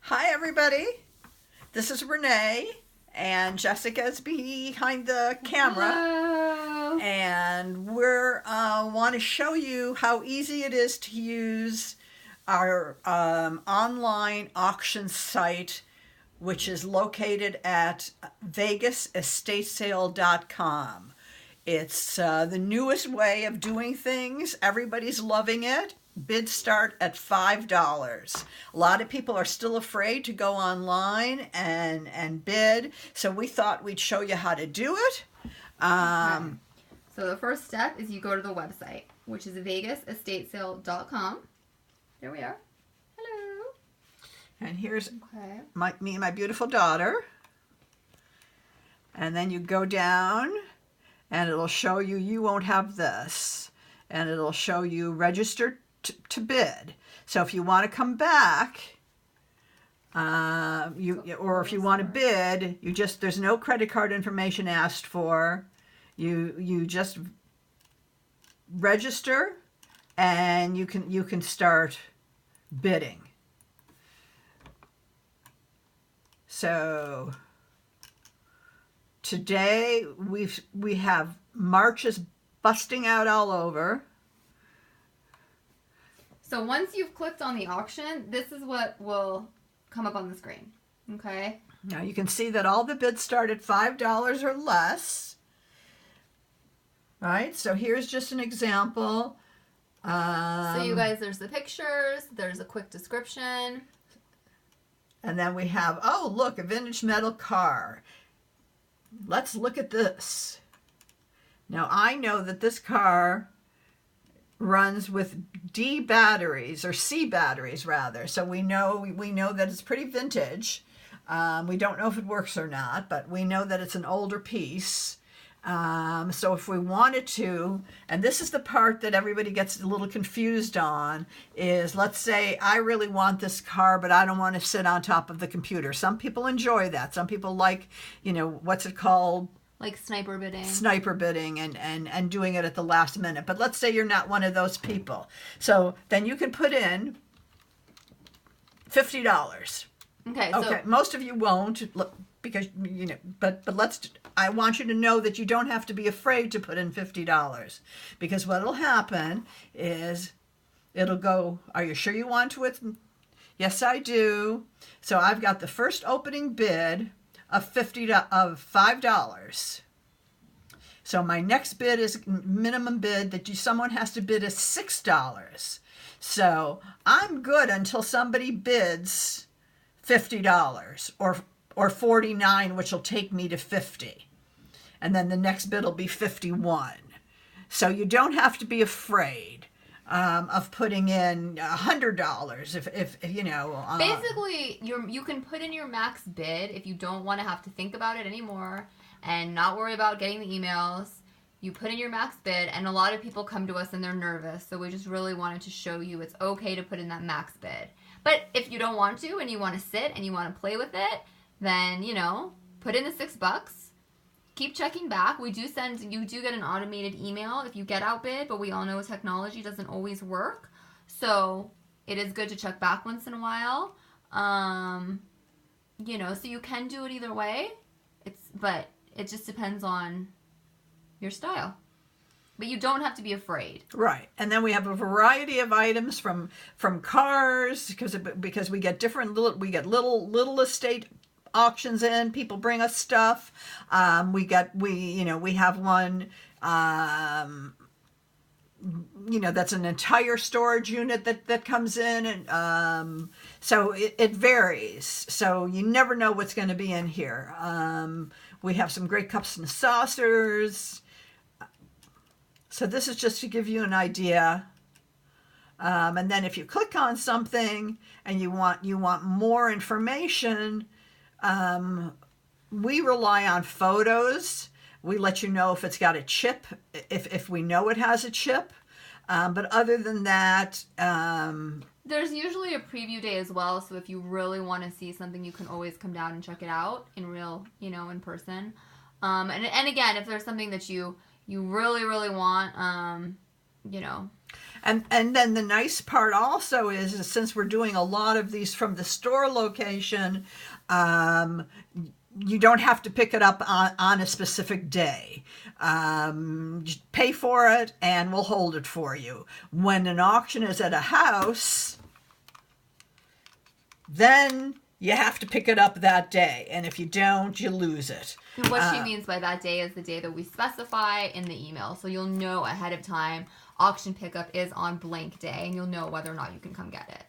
Hi, everybody. This is Renee, and Jessica's behind the camera. Hello. And we're want to show you how easy it is to use our online auction site, which is located at vegasestatesale.com. It's the newest way of doing things. Everybody's loving it. Bids start at $5. A lot of people are still afraid to go online and bid, so we thought we'd show you how to do it. Okay. So the first step is you go to the website, which is vegasestatesale.com. There we are. Hello. And here's Okay. me and my beautiful daughter. And then you go down, and it'll show you won't have this. And it'll show you register to bid. So if you want to come back, or if you want to bid, there's no credit card information asked for. You just register, and you can start bidding. So today we have marches busting out all over. So once you've clicked on the auction, this is what will come up on the screen. Okay. Now you can see that all the bids start at $5 or less. Right? So here's just an example. So you guys, there's the pictures, there's a quick description. And then we have, oh, look, a vintage metal car. Let's look at this. Now I know that this car runs with D batteries, or C batteries rather. So we know that it's pretty vintage. We don't know if it works or not, but we know that it's an older piece. So if we wanted to, and this is the part that everybody gets a little confused on, is let's say I really want this car, but I don't want to sit on top of the computer. Some people enjoy that. Some people like, what's it called? Like sniper bidding. Sniper bidding and doing it at the last minute. But let's say you're not one of those people. So then you can put in $50. Okay. Okay. Most of you won't, because but I want you to know that you don't have to be afraid to put in $50, because what'll happen is it'll go, are you sure you want to it? Yes, I do. So I've got the first opening bid of $5. So my next bid is minimum bid that someone has to bid is $6. So I'm good until somebody bids $50 or $49, which will take me to $50. And then the next bid will be $51. So you don't have to be afraid of putting in $100 if basically you can put in your max bid if you don't want to have to think about it anymore and not worry about getting the emails. You put in your max bid, and a lot of people come to us and they're nervous, so we just really wanted to show you it's okay to put in that max bid. But if you don't want to and you want to sit and you want to play with it, then put in the $6. Keep checking back. You do get an automated email if you get outbid, but we all know technology doesn't always work. So it is good to check back once in a while. So you can do it either way. But it just depends on your style. But you don't have to be afraid. Right. And then we have a variety of items from cars, because we get little estate auctions in. People bring us stuff. We have one that's an entire storage unit that comes in, and so it varies. So you never know what's going to be in here. We have some great cups and saucers. So this is just to give you an idea. And then if you click on something and you want more information, we rely on photos. We let you know if it's got a chip, if we know it has a chip. But other than that, there's usually a preview day as well. So if you really want to see something, you can always come down and check it out in real, in person. And again, if there's something that you really, really want, And then the nice part also is since we're doing a lot of these from the store location, you don't have to pick it up on a specific day. Just pay for it and we'll hold it for you. When an auction is at a house, then you have to pick it up that day. And if you don't, you lose it. And what she means by that day is the day that we specify in the email. So you'll know ahead of time auction pickup is on blank day, and you'll know whether or not you can come get it.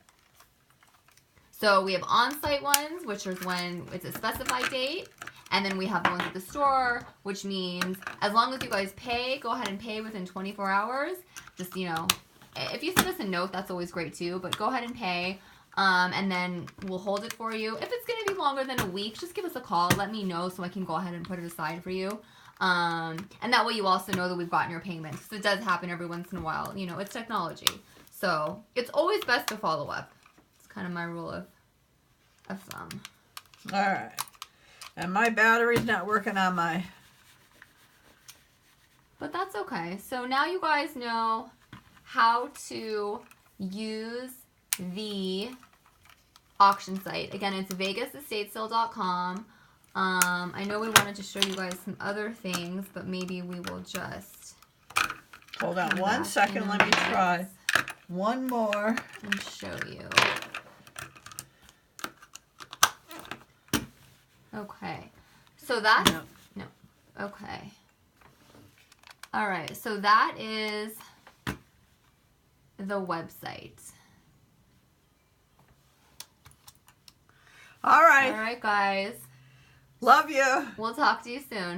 So we have on-site ones, which is when it's a specified date. And then we have the ones at the store, which means as long as you guys pay, go ahead and pay within 24 hours. Just, you know, if you send us a note, that's always great too. But go ahead and pay. And then we'll hold it for you. If it's going to be longer than a week, just give us a call. Let me know so I can go ahead and put it aside for you. And that way you also know that we've gotten your payment. Because it does happen every once in a while. You know, it's technology. So it's always best to follow up. It's kind of my rule of thumb. All right. And my battery's not working on my... But that's okay. So now you guys know how to use the auction site. Again, it's vegasestatesale.com. I know we wanted to show you guys some other things, but maybe we will just... Hold on one second. Let me try one more. And show you. Okay. So that's... No. Okay. All right. So that is the website. All right. All right, guys. Love you. We'll talk to you soon.